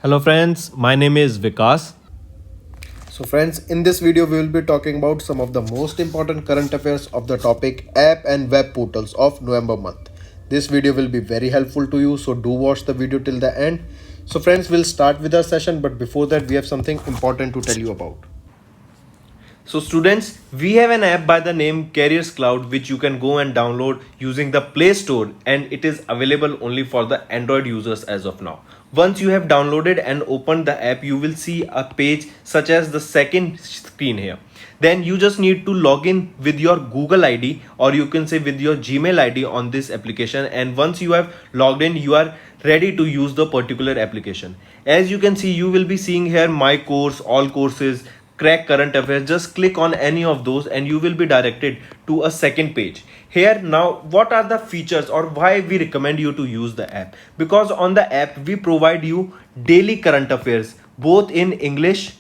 Hello friends, my name is Vikas. So friends, in this video we will be talking about some of the most important current affairs of the topic app and web portals of November month. This video will be very helpful to you, so do watch the video till the end. So friends, we'll start with our session, but before that we have something important to tell you about. So students, we have an app by the name Careers Cloud which you can go and download using the Play Store, and it is available only for the Android users as of now. Once you have downloaded and opened the app, you will see a page such as the second screen here. Then you just need to log in with your Google ID, or you can say with your Gmail ID on this application, and once you have logged in, you are ready to use the particular application. As you can see, you will be seeing here my course, all courses, crack current affairs. Just click on any of those and you will be directed to a second page. Here now, what are the features or why we recommend you to use the app? Because on the app we provide you daily current affairs both in English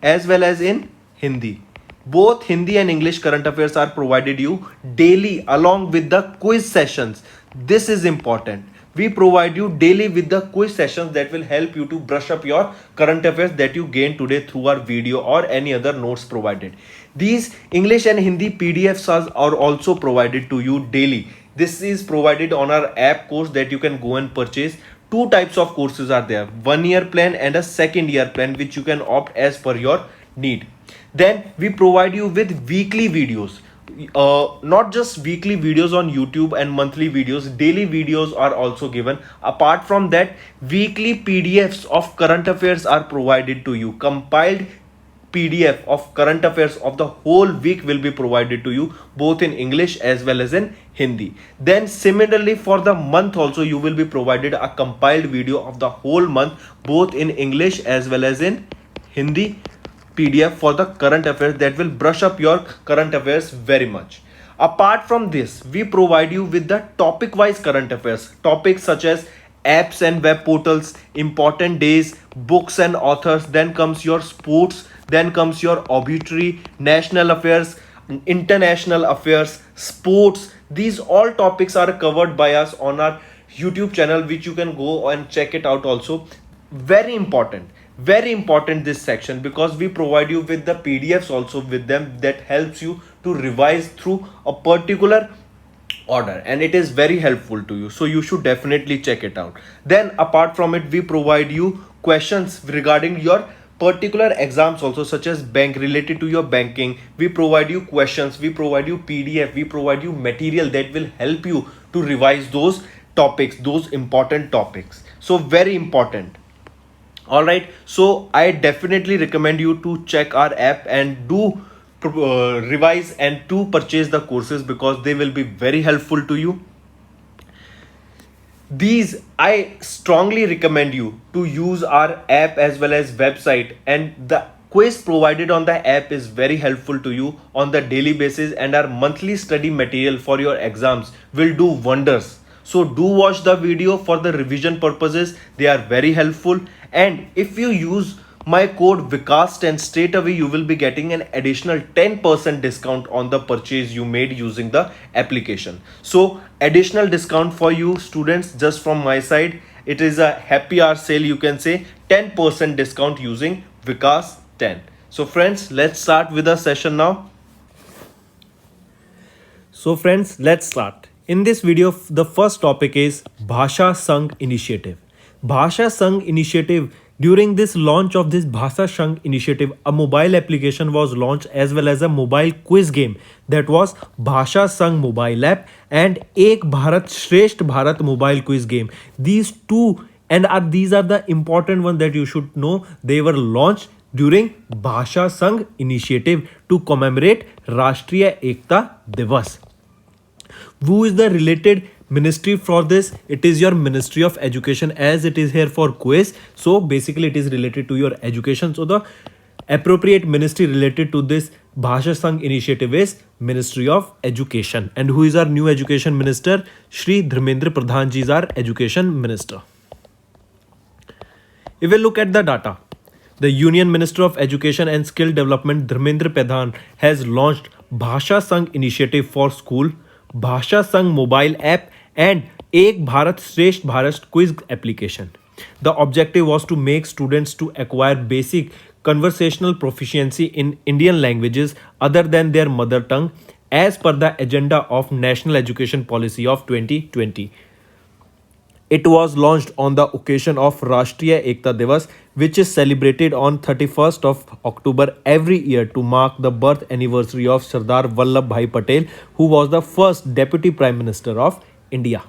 as well as in Hindi. Both Hindi and English current affairs are provided you daily along with the quiz sessions. This is important. We provide you daily with the quiz sessions that will help you to brush up your current affairs that you gain today through our video or any other notes provided. These English and Hindi PDFs are also provided to you daily. This is provided on our app course that you can go and purchase. Two types of courses are there, 1 year plan and a second year plan, which you can opt as per your need. Then we provide you with weekly videos, not just weekly videos on YouTube and monthly videos, daily videos are also given. Apart from that, weekly PDFs of current affairs are provided to you. Compiled PDF of current affairs of the whole week will be provided to you both in English as well as in Hindi. Then similarly for the month also, you will be provided a compiled video of the whole month both in English as well as in Hindi PDF for the current affairs that will brush up your current affairs very much. Apart from this, we provide you with the topic wise current affairs, topics such as apps and web portals, important days, books and authors, then comes your sports, then comes your obituary, national affairs, international affairs, sports. These all topics are covered by us on our YouTube channel, which you can go and check it out also. Very important this section, because we provide you with the PDFs also with them that helps you to revise through a particular order, and it is very helpful to you, so you should definitely check it out. Then apart from it, we provide you questions regarding your particular exams also, such as bank, related to your banking. We provide you questions, we provide you PDF, we provide you material that will help you to revise those topics, those important topics. So very important. All right, so I definitely recommend you to check our app and do revise and to purchase the courses, because they will be very helpful to you. These, I strongly recommend you to use our app as well as website, and the quiz provided on the app is very helpful to you on the daily basis, and our monthly study material for your exams will do wonders. So do watch the video for the revision purposes, they are very helpful. And if you use my code Vikas10, straight away you will be getting an additional 10% discount on the purchase you made using the application. So additional discount for you students just from my side. It is a happy hour sale, you can say, 10% discount using Vikas10. So friends, let's start with the session now. So friends, let's start. In this video, the first topic is Bhasha Sangh Initiative. Bhasha Sangh Initiative. During this launch of this Bhasha Sangh Initiative, a mobile application was launched as well as a mobile quiz game, that was Bhasha Sangh mobile app and Ek Bharat Shresht Bharat mobile quiz game. These two, and these are the important ones that you should know. They were launched during Bhasha Sangh Initiative to commemorate Rashtriya Ekta Divas. Who is the related ministry for this? It is your Ministry of Education, as it is here for quiz. So basically it is related to your education. So the appropriate ministry related to this Bhasha Sangh initiative is Ministry of Education. And who is our new education minister? Shri Dharmendra Pradhan ji is our education minister. If we look at the data, the Union Minister of Education and Skill Development Dharmendra Pradhan has launched Bhasha Sangh initiative for school, Bhasha Sangh mobile app and Ek Bharat Shresht Bharat quiz application. The objective was to make students to acquire basic conversational proficiency in Indian languages other than their mother tongue as per the agenda of National Education Policy of 2020. It was launched on the occasion of Rashtriya Ekta Divas, which is celebrated on 31st of October every year to mark the birth anniversary of Sardar Vallabhbhai Patel, who was the first Deputy Prime Minister of India.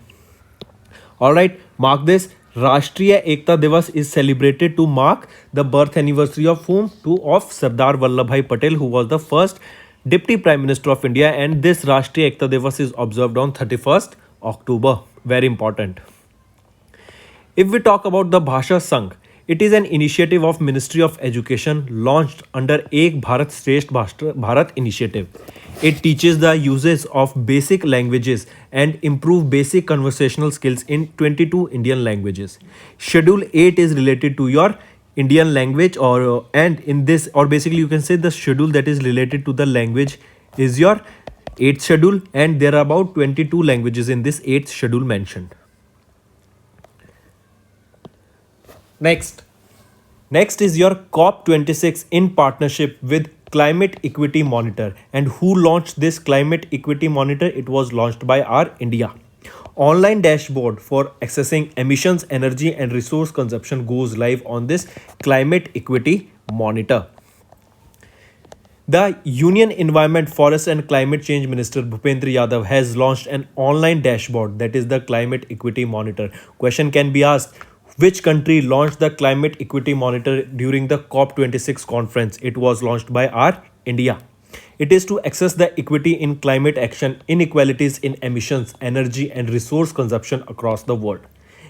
Alright, mark this. Rashtriya Ekta Divas is celebrated to mark the birth anniversary of whom? Of Sardar Vallabhbhai Patel, who was the first Deputy Prime Minister of India, and this Rashtriya Ekta Divas is observed on 31st October. Very important. If we talk about the Bhasha Sangh, it is an initiative of Ministry of Education launched under Ek Bharat Shresth Bharat initiative. It teaches the uses of basic languages and improve basic conversational skills in 22 Indian languages. Schedule 8 is related to your Indian language, or and in this, or basically you can say the schedule that is related to the language is your 8th schedule, and there are about 22 languages in this 8th schedule mentioned. Next is your COP26 in partnership with Climate Equity Monitor. And who launched this Climate Equity Monitor? It was launched by our India. Online dashboard for accessing emissions, energy and resource consumption goes live on this Climate Equity Monitor. The Union Environment, Forest and Climate Change Minister Bhupendra Yadav has launched an online dashboard, that is the Climate Equity Monitor. Question can be asked, which country launched the Climate Equity Monitor during the COP26 conference? It was launched by our India. It is to access the equity in climate action, inequalities in emissions, energy and resource consumption across the world.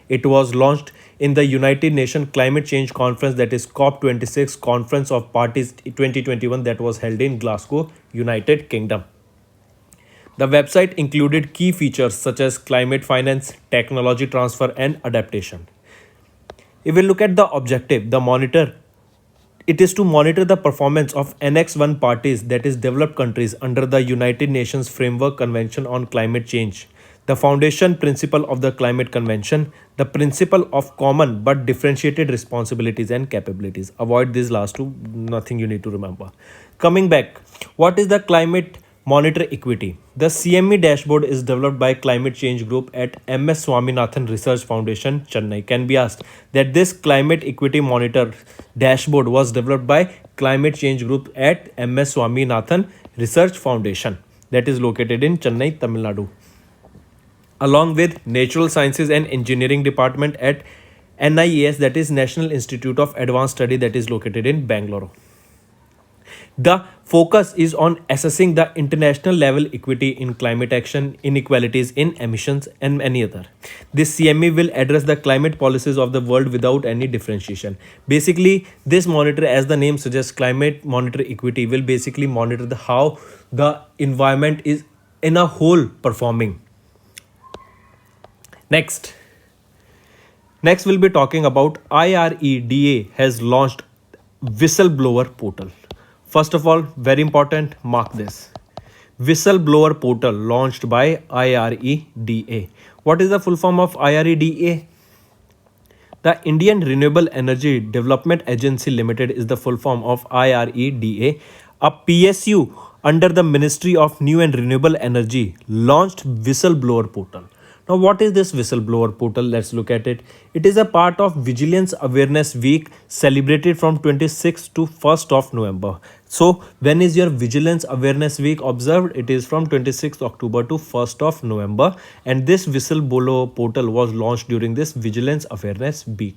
It was launched in the United Nations Climate Change Conference, that is COP26 Conference of Parties 2021, that was held in Glasgow, United Kingdom. The website included key features such as climate finance, technology transfer and adaptation. If we look at the objective, it is to monitor the performance of Annex 1 parties, that is developed countries, under the United Nations Framework Convention on Climate Change, the foundation principle of the Climate Convention, the principle of common but differentiated responsibilities and capabilities. Avoid these last two, nothing you need to remember. Coming back, what is the Climate Monitor Equity? The CME dashboard is developed by Climate Change Group at MS Swaminathan Research Foundation, Chennai. Can be asked that this Climate Equity Monitor dashboard was developed by Climate Change Group at MS Swaminathan Research Foundation, that is located in Chennai, Tamil Nadu, along with Natural Sciences and Engineering Department at NIES, that is National Institute of Advanced Study, that is located in Bangalore. The focus is on assessing the international level equity in climate action, inequalities in emissions and many other. This CME will address the climate policies of the world without any differentiation. Basically, this monitor, as the name suggests, Climate Monitor Equity, will basically monitor how the environment is in a whole performing. Next we'll be talking about IREDA has launched whistleblower portal. First of all, very important, mark this. Whistleblower portal launched by IREDA. What is the full form of IREDA? The Indian Renewable Energy Development Agency Limited is the full form of IREDA. A PSU under the Ministry of New and Renewable Energy launched whistleblower portal. Now, what is this whistleblower portal? Let's look at it. It is a part of Vigilance Awareness Week celebrated from 26th to 1st of November. So, when is your Vigilance Awareness Week observed? It is from 26th October to 1st of November. And this whistleblower portal was launched during this Vigilance Awareness Week.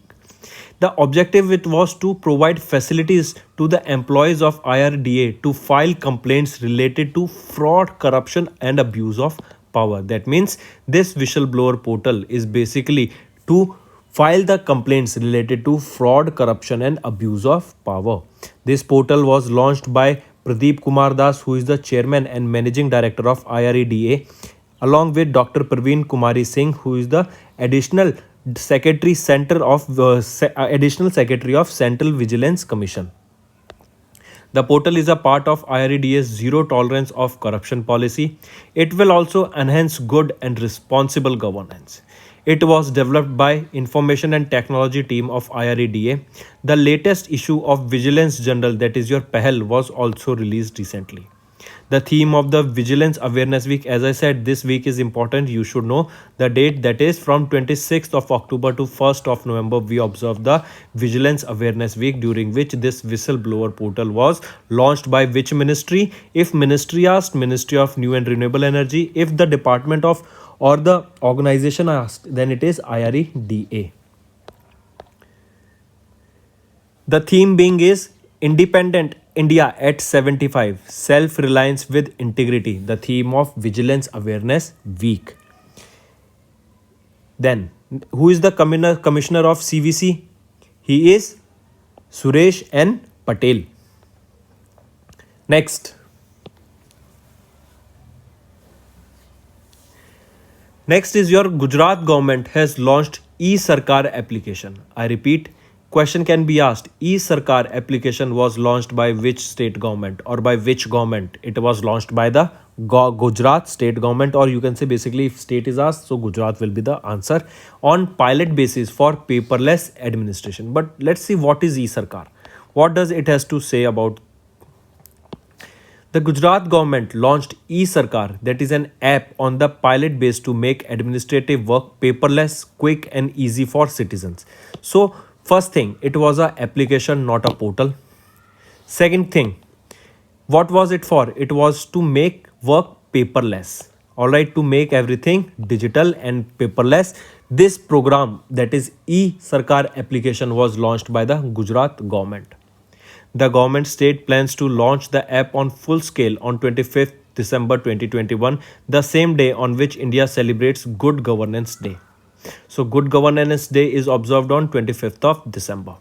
The objective it was to provide facilities to the employees of IRDA to file complaints related to fraud, corruption and abuse of power. That means this whistleblower portal is basically to file the complaints related to fraud, corruption and abuse of power. This portal was launched by Pradeep Kumar Das, who is the chairman and managing director of IREDA, along with Dr. Praveen Kumari Singh, who is the additional secretary of Central Vigilance Commission. The portal is a part of IREDA's zero tolerance of corruption policy. It will also enhance good and responsible governance. It was developed by Information and Technology team of IREDA. The latest issue of Vigilance General, that is your PEHL, was also released recently. The theme of the Vigilance Awareness Week, as I said, this week is important. You should know the date, that is from 26th of October to 1st of November. We observe the Vigilance Awareness Week, during which this whistleblower portal was launched by which ministry? If ministry asked, Ministry of New and Renewable Energy. If the department of or the organization asked, then it is IREDA. The theme being is Independent India at 75, Self-Reliance with Integrity, the theme of Vigilance Awareness Week. Then, who is the commissioner of CVC? He is Suresh N. Patel. Next. Next is your Gujarat government has launched e-Sarkar application. I repeat, question can be asked, e-Sarkar application was launched by which state government or by which government? It was launched by the Gujarat state government, or you can say basically if state is asked, so Gujarat will be the answer, on pilot basis for paperless administration. But let's see what is e-Sarkar. What does it has to say about? The Gujarat government launched e-Sarkar, that is an app on the pilot base to make administrative work paperless, quick and easy for citizens. So first thing, it was a application, not a portal. Second thing, what was it for? It was to make work paperless. Alright, to make everything digital and paperless. This program, that is e-Sarkar application, was launched by the Gujarat government. The government state plans to launch the app on full scale on 25th December 2021, the same day on which India celebrates Good Governance Day. So Good Governance Day is observed on 25th of December.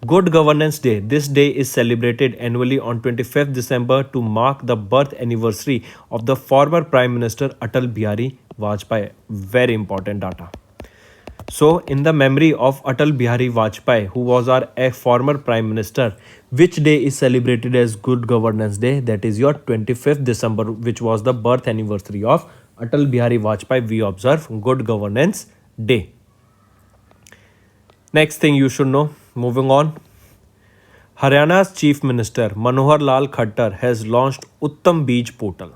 Good Governance Day, this day is celebrated annually on 25th December to mark the birth anniversary of the former Prime Minister Atal Bihari Vajpayee. Very important data. So, in the memory of Atal Bihari Vajpayee, who was our former Prime Minister, which day is celebrated as Good Governance Day? That is your 25th December, which was the birth anniversary of Atal Bihari Vajpayee. We observe Good Governance Day. Next thing you should know, moving on. Haryana's Chief Minister Manohar Lal Khattar has launched Uttam Beej portal.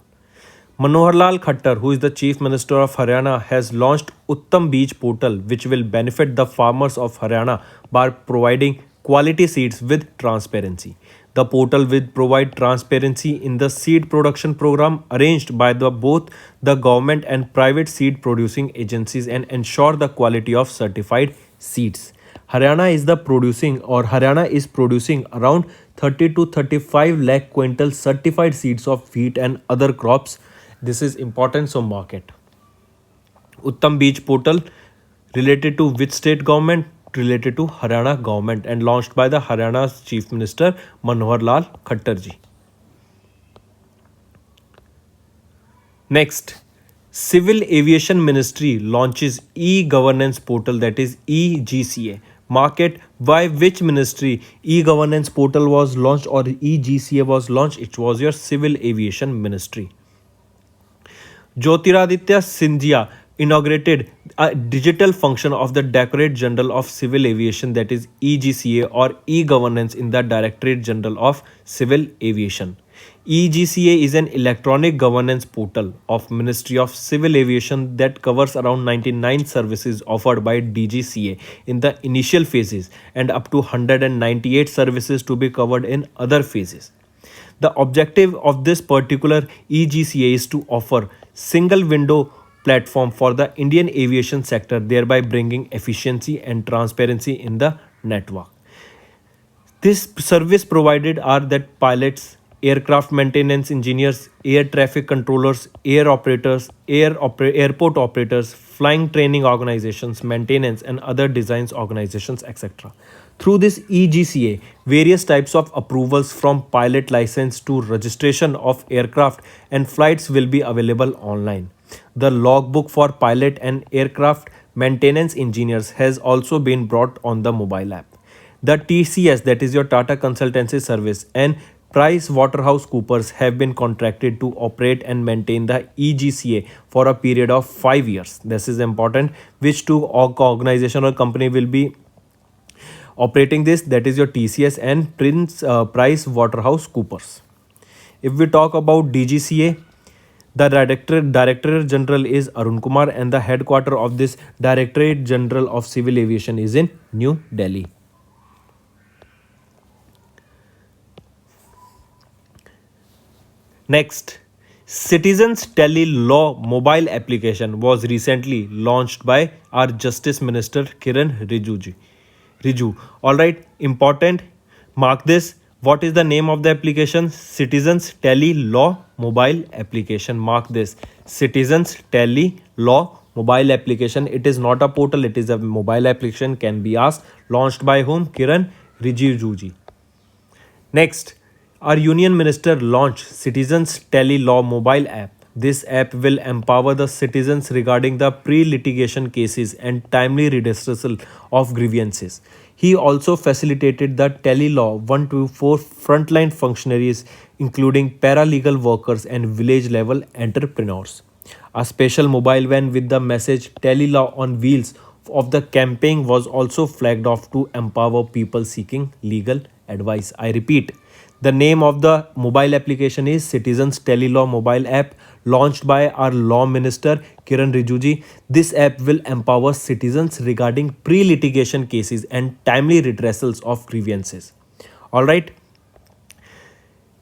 Manohar Lal Khattar, who is the Chief Minister of Haryana, has launched Uttam Beej portal, which will benefit the farmers of Haryana by providing quality seeds with transparency. The portal will provide transparency in the seed production program arranged by both the government and private seed producing agencies and ensure the quality of certified seeds. Haryana is producing around 30 to 35 lakh quintal certified seeds of wheat and other crops. This is important, so mark it. Uttam Beej portal related to which state government? Related to Haryana government and launched by the Haryana's Chief Minister Manohar Lal Khattar ji. Next, Civil Aviation Ministry launches e-governance portal, that is eGCA. Mark it. By which ministry e-governance portal was launched or eGCA was launched? It was your Civil Aviation Ministry. Jyotiraditya Scindia inaugurated a digital function of the Directorate General of Civil Aviation, that is eGCA or e-governance, in the Directorate General of Civil Aviation. eGCA is an electronic governance portal of Ministry of Civil Aviation that covers around 99 services offered by DGCA in the initial phases and up to 198 services to be covered in other phases. The objective of this particular eGCA is to offer single window platform for the Indian aviation sector, thereby bringing efficiency and transparency in the network. This service provided are that pilots, aircraft maintenance engineers, air traffic controllers, air operators, airport operators, flying training organizations, maintenance and other designs organizations, etc. Through this eGCA, various types of approvals from pilot license to registration of aircraft and flights will be available online. The logbook for pilot and aircraft maintenance engineers has also been brought on the mobile app. The TCS, that is your Tata Consultancy Service, and Price Waterhouse Coopers have been contracted to operate and maintain the EGCA for a period of 5 years. This is important. Which two organization or company will be operating this? That is your TCS and Price Waterhouse Coopers. If we talk about DGCA, the Director General is Arun Kumar and the headquarter of this Directorate General of Civil Aviation is in New Delhi. Next, Citizens Tele Law mobile application was recently launched by our Justice Minister Kiran Riju. Alright, important. Mark this. What is the name of the application? Citizens Tele Law mobile application. Mark this. Citizens Tele Law mobile application. It is not a portal, it is a mobile application. Can be asked. Launched by whom? Kiran Rijiju. Next, our Union Minister launched Citizens Tele Law mobile app. This app will empower the citizens regarding the pre-litigation cases and timely redressal of grievances. He also facilitated the Tele Law 124 frontline functionaries, including paralegal workers and village level entrepreneurs. A special mobile van with the message Tele Law on Wheels of the campaign was also flagged off to empower people seeking legal advice. I repeat, the name of the mobile application is Citizens Tele Law mobile app, launched by our Law Minister Kiran Rijiju. This app will empower citizens regarding pre-litigation cases and timely redressals of grievances. Alright.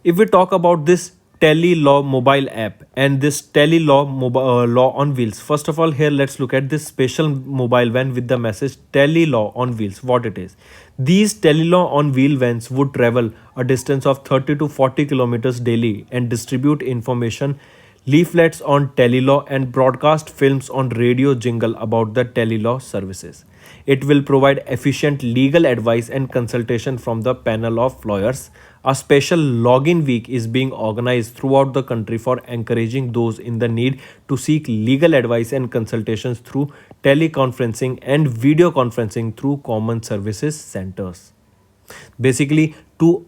If we talk about this Tele Law mobile app and this Tele Law law on wheels, first of all, here let's look at this special mobile van with the message Tele Law on Wheels. What it is? These Tele Law on wheel vans would travel a distance of 30 to 40 kilometers daily and distribute information, leaflets on Tele Law and broadcast films on radio jingle about the Tele Law services. It will provide efficient legal advice and consultation from the panel of lawyers. A special login week is being organized throughout the country for encouraging those in the need to seek legal advice and consultations through teleconferencing and video conferencing through common services centers. Basically, to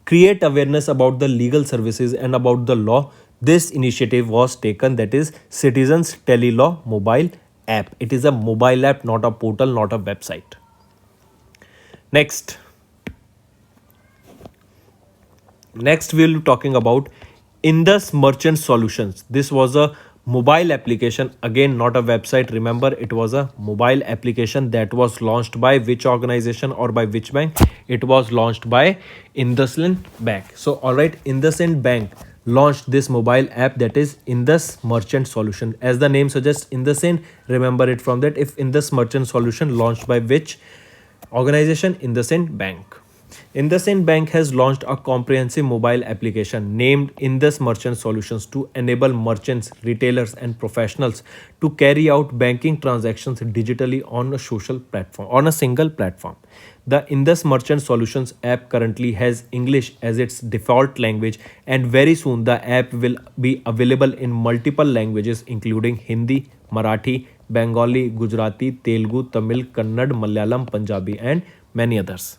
create awareness about the legal services and about the law, this initiative was taken, that is Citizens Tele Law mobile app. It is a mobile app, not a portal, not a website. Next we'll be talking about Indus Merchant Solutions. This was a mobile application, again not a website. Remember, it was a mobile application that was launched by which organization or by which bank? It was launched by IndusInd Bank. So alright, IndusInd Bank launched this mobile app, that is Indus Merchant Solution. As the name suggests, IndusInd, remember it from that. If Indus Merchant Solution, launched by which organization? IndusInd Bank. IndusInd Bank has launched a comprehensive mobile application named Indus Merchant Solutions to enable merchants, retailers and professionals to carry out banking transactions digitally on a single platform. The Indus Merchant Solutions app currently has English as its default language, and very soon the app will be available in multiple languages including Hindi, Marathi, Bengali, Gujarati, Telugu, Tamil, Kannada, Malayalam, Punjabi and many others.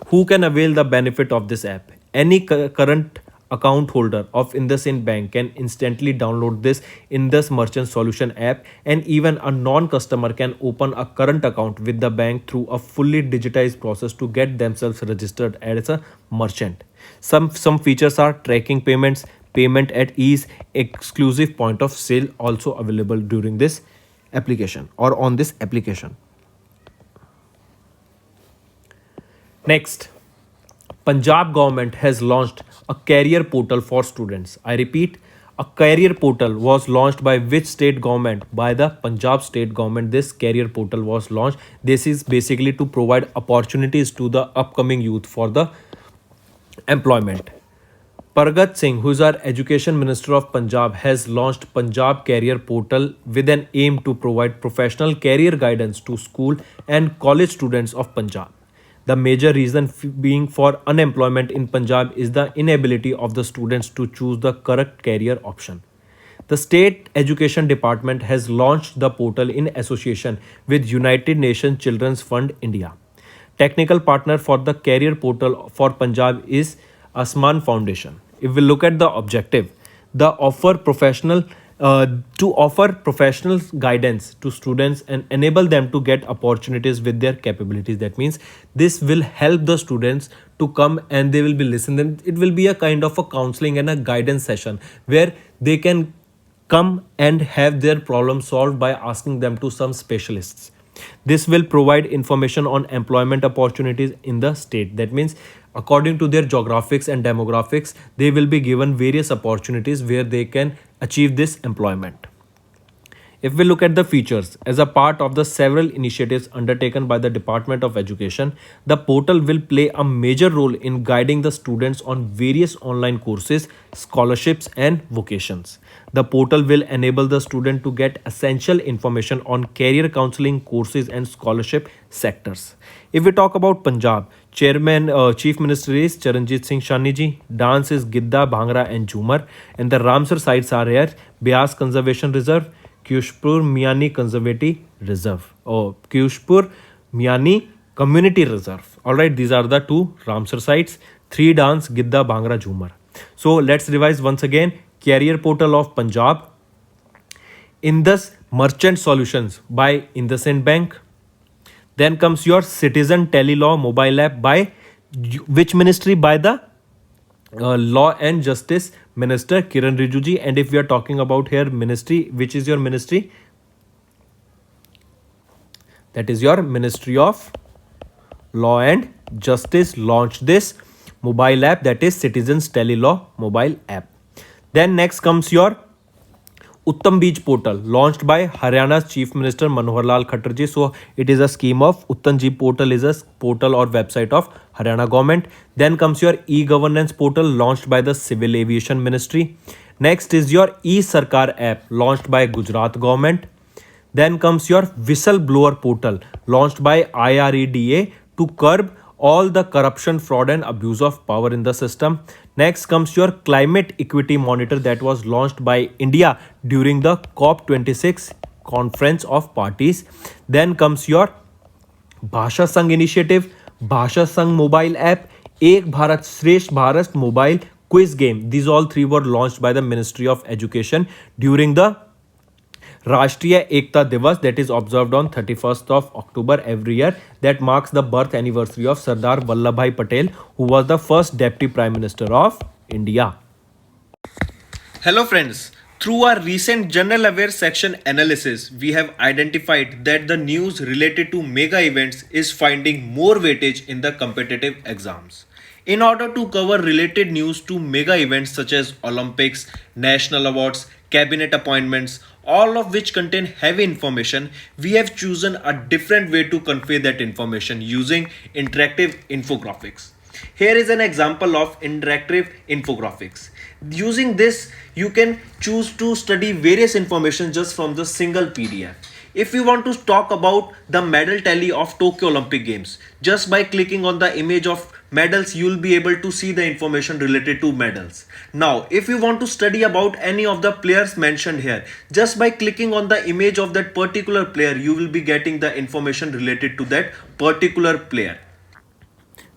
Who can avail the benefit of this app? Any current account holder of IndusInd Bank can instantly download this Indus Merchant Solution app, and even a non-customer can open a current account with the bank through a fully digitized process to get themselves registered as a merchant. Some features are tracking payments, payment at ease, exclusive point of sale also available during this application or on this application. Next, Punjab government has launched a career portal for students. I repeat, a career portal was launched by which state government? By the Punjab state government. This career portal was launched. This is basically to provide opportunities to the upcoming youth for the employment. Pargat Singh, who is our Education Minister of Punjab, has launched Punjab Career Portal with an aim to provide professional career guidance to school and college students of Punjab. The major reason being for unemployment in Punjab is the inability of the students to choose the correct career option. The State Education Department has launched the portal in association with United Nations Children's Fund India. Technical partner for the career portal for Punjab is Asman Foundation. If we look at the objective, the offer professional to offer professional guidance to students and enable them to get opportunities with their capabilities. That means this will help the students to come and they will be listening. It will be a kind of a counseling and a guidance session where they can come and have their problem solved by asking them to some specialists. This will provide information on employment opportunities in the state. That means according to their geographics and demographics, they will be given various opportunities where they can achieve this employment. If we look at the features, as a part of the several initiatives undertaken by the Department of Education, the portal will play a major role in guiding the students on various online courses, scholarships, and vocations. The portal will enable the student to get essential information on career counseling courses and scholarship sectors. If we talk about Punjab, Chief Minister is Charanjit Singh Chani ji, dance is Gidda, Bhangra, and Jhumar, and the Ramsar sites are here: Beas Conservation Reserve, Kyushpur Miani Conservative Reserve, or Kyushpur Miani Community Reserve. Alright, these are the two Ramsar sites: 3 dance, Gidda, Bhangra, Jhumar. So let's revise once again. Career portal of Punjab, Indus Merchant Solutions by IndusInd Bank. Then comes your Citizen Telelaw mobile app by which ministry? By the Law and Justice Minister Kiran Rijiju ji. And if we are talking about here ministry, which is your ministry? That is your Ministry of Law and Justice launched this mobile app, that is Citizens Telelaw mobile app. Then next comes your Uttam Beach portal launched by Haryana's Chief Minister Manohar Lal Khattar ji. So it is a scheme of Uttam Beach portal, is a portal or website of Haryana government. Then comes your e-governance portal launched by the Civil Aviation Ministry. Next is your e-Sarkar app launched by Gujarat government. Then comes your whistleblower portal launched by IREDA to curb all the corruption, fraud and abuse of power in the system. Next comes your climate equity monitor that was launched by India during the COP26 conference of parties. Then comes your Bhasha Sangh initiative, Bhasha Sangh mobile app, Ek Bharat Shresth Bharat mobile quiz game. These all three were launched by the Ministry of Education during the Rashtriya Ekta Divas that is observed on 31st of October every year, that marks the birth anniversary of Sardar Vallabhbhai Patel, who was the first Deputy Prime Minister of India. Hello friends, through our recent General Affairs section analysis, we have identified that the news related to mega events is finding more weightage in the competitive exams. In order to cover related news to mega events such as Olympics, national awards, cabinet appointments, all of which contain heavy information, we have chosen a different way to convey that information using interactive infographics. Here is an example of interactive infographics. Using this, you can choose to study various information just from the single PDF. If you want to talk about the medal tally of Tokyo Olympic Games, just by clicking on the image of medals, you will be able to see the information related to medals. Now, if you want to study about any of the players mentioned here, just by clicking on the image of that particular player, you will be getting the information related to that particular player.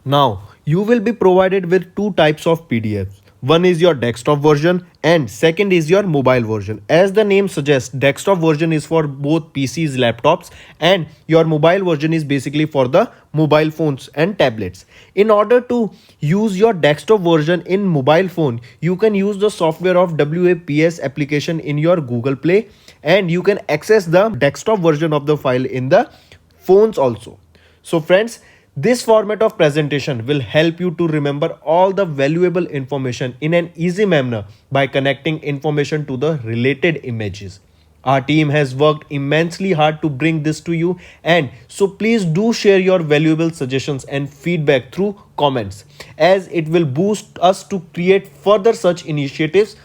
Now, you will be provided with two types of PDFs. One is your desktop version and second is your mobile version. As the name suggests, desktop version is for both PCs, laptops, and your mobile version is basically for the mobile phones and tablets. In order to use your desktop version in mobile phone, you can use the software of WAPS application in your Google Play, and you can access the desktop version of the file in the phones also. So friends, this format of presentation will help you to remember all the valuable information in an easy manner by connecting information to the related images. Our team has worked immensely hard to bring this to you, and so please do share your valuable suggestions and feedback through comments, as it will boost us to create further such initiatives.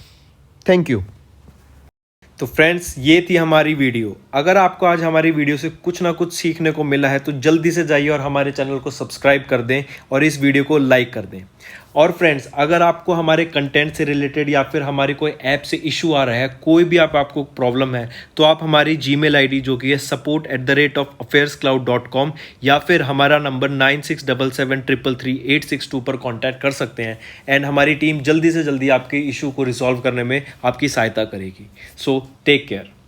Thank you. तो friends, ये थी हमारी video. अगर आपको आज हमारी video से कुछ ना कुछ सीखने को मिला है तो जल्दी से जाइए और हमारे चैनल को सब्सक्राइब कर दें और इस वीडियो को लाइक कर दें. और फ्रेंड्स, अगर आपको हमारे कंटेंट से रिलेटेड या फिर हमारे कोई ऐप से इशू आ रहा है, कोई भी आपको प्रॉब्लम है, तो आप हमारी जीमेल आईडी जो कि है support@affairscloud.com या फिर हमारा नंबर 9677333862 पर कांटेक्ट कर सकते हैं एंड हमारी टीम जल्दी से जल्दी आपके इशू को रिजॉल्व करने में आपकी सहायता करेगी. So take care.